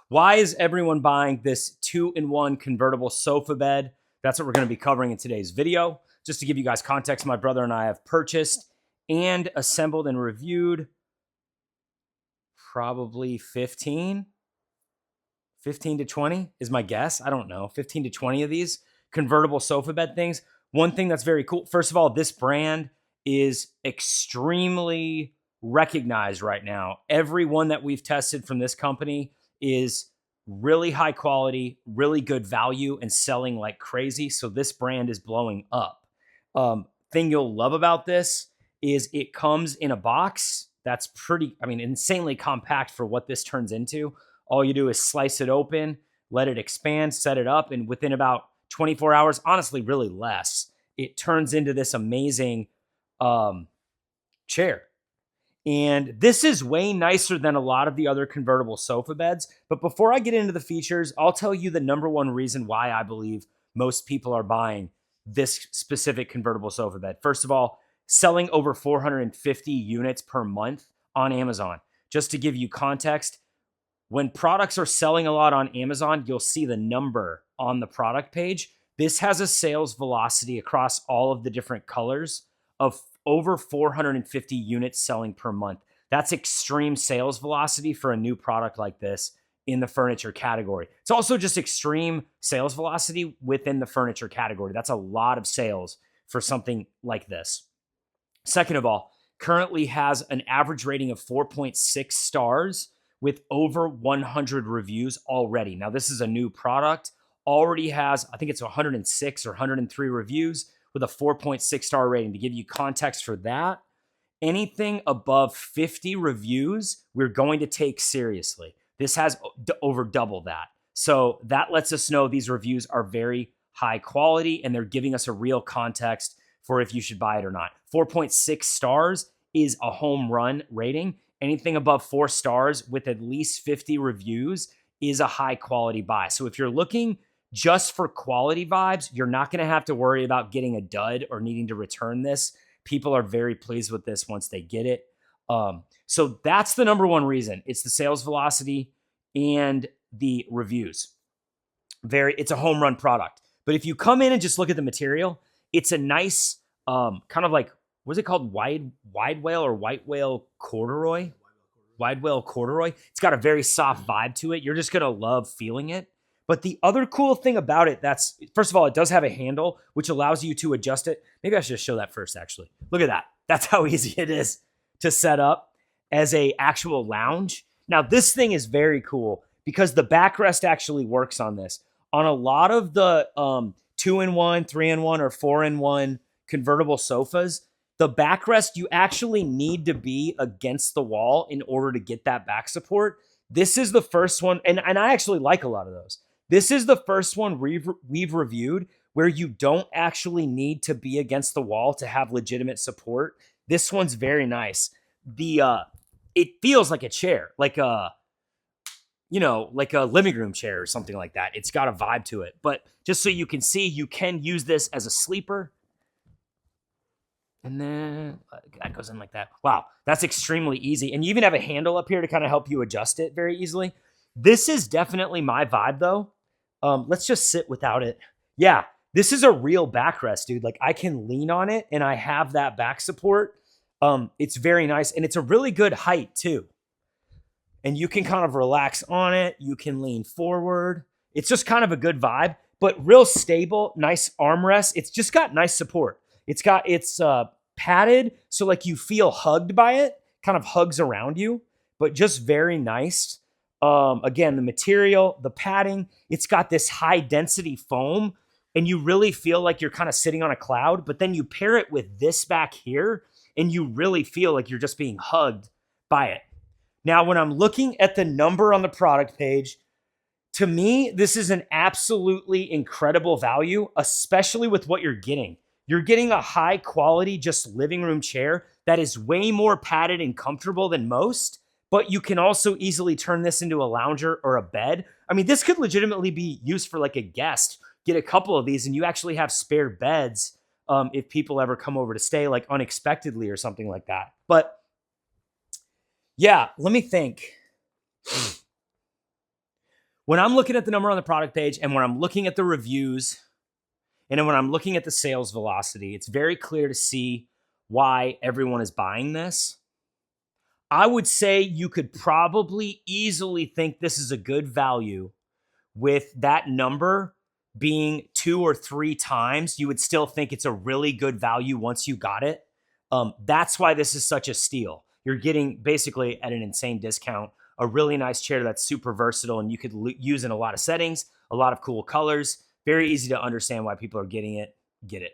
Why is everyone buying this 2-in-1 convertible sofa bed? That's what we're going to be covering in today's video. Just to give you guys context, my brother and I have purchased and assembled and reviewed probably 15 to 20 is my guess. I don't know, 15 to 20 of these convertible sofa bed things. One thing that's very cool, first of all, this brand is extremely recognized right now. Every one that we've tested from this company is really high quality, really good value, and selling like crazy. So this brand is blowing up. Thing you'll love about this is it comes in a box that's insanely compact for what this turns into. All you do is slice it open, let it expand, set it up, and within about 24 hours, honestly, really less, it turns into this amazing chair. And this is way nicer than a lot of the other convertible sofa beds. But before I get into the features, I'll tell you the number one reason why I believe most people are buying this specific convertible sofa bed. First of all, selling over 450 units per month on Amazon. Just to give you context, when products are selling a lot on Amazon, you'll see the number on the product page. This has a sales velocity across all of the different colors of over 450 units selling per month. That's extreme sales velocity for a new product like this in the furniture category. It's also just extreme sales velocity within the furniture category. That's a lot of sales for something like this. Second of all, currently has an average rating of 4.6 stars with over 100 reviews already. Now, this is a new product, already has, I think it's 106 or 103 reviews with a 4.6 star rating. To give you context for that, anything above 50 reviews, we're going to take seriously. This has over double that. So that lets us know these reviews are very high quality and they're giving us a real context for if you should buy it or not. 4.6 stars is a home run rating. Anything above 4 stars with at least 50 reviews is a high quality buy. So if you're looking just for quality vibes, you're not going to have to worry about getting a dud or needing to return this. People are very pleased with this once they get it. So that's the number one reason. It's the sales velocity and the reviews. It's a home run product. But if you come in and just look at the material, it's a nice kind of like, what's it called? Wide whale or white whale corduroy? Wide whale corduroy. It's got a very soft vibe to it. You're just going to love feeling it. But the other cool thing about it, first of all, it does have a handle, which allows you to adjust it. Maybe I should just show that first, actually. Look at that. That's how easy it is to set up as a actual lounge. Now, this thing is very cool because the backrest actually works on this. On a lot of the 2-in-1, 3-in-1, or 4-in-1 convertible sofas, the backrest, you actually need to be against the wall in order to get that back support. This is the first one, and I actually like a lot of those. This is the first one we've reviewed where you don't actually need to be against the wall to have legitimate support. This one's very nice. It feels like a chair, like a living room chair or something like that. It's got a vibe to it. But just so you can see, you can use this as a sleeper. And then that goes in like that. Wow, that's extremely easy. And you even have a handle up here to kind of help you adjust it very easily. This is definitely my vibe, though. Let's just sit without it. Yeah, this is a real backrest, dude. Like, I can lean on it, and I have that back support. It's very nice, and it's a really good height, too. And you can kind of relax on it. You can lean forward. It's just kind of a good vibe, but real stable, nice armrest. It's just got nice support. It's padded, so like you feel hugged by it, kind of hugs around you, but just very nice. Again, the material, the padding, it's got this high density foam, and you really feel like you're kind of sitting on a cloud, but then you pair it with this back here, and you really feel like you're just being hugged by it. Now, when I'm looking at the number on the product page, to me, this is an absolutely incredible value, especially with what you're getting. You're getting a high quality, just living room chair that is way more padded and comfortable than most, but you can also easily turn this into a lounger or a bed. I mean, this could legitimately be used for like a guest. Get a couple of these and you actually have spare beds if people ever come over to stay like unexpectedly or something like that. But yeah, let me think. When I'm looking at the number on the product page and when I'm looking at the reviews and then when I'm looking at the sales velocity, it's very clear to see why everyone is buying this. I would say you could probably easily think this is a good value with that number being 2 or 3 times. You would still think it's a really good value once you got it. That's why this is such a steal. You're getting basically at an insane discount a really nice chair that's super versatile and you could use in a lot of settings, a lot of cool colors. Very easy to understand why people are getting it. Get it.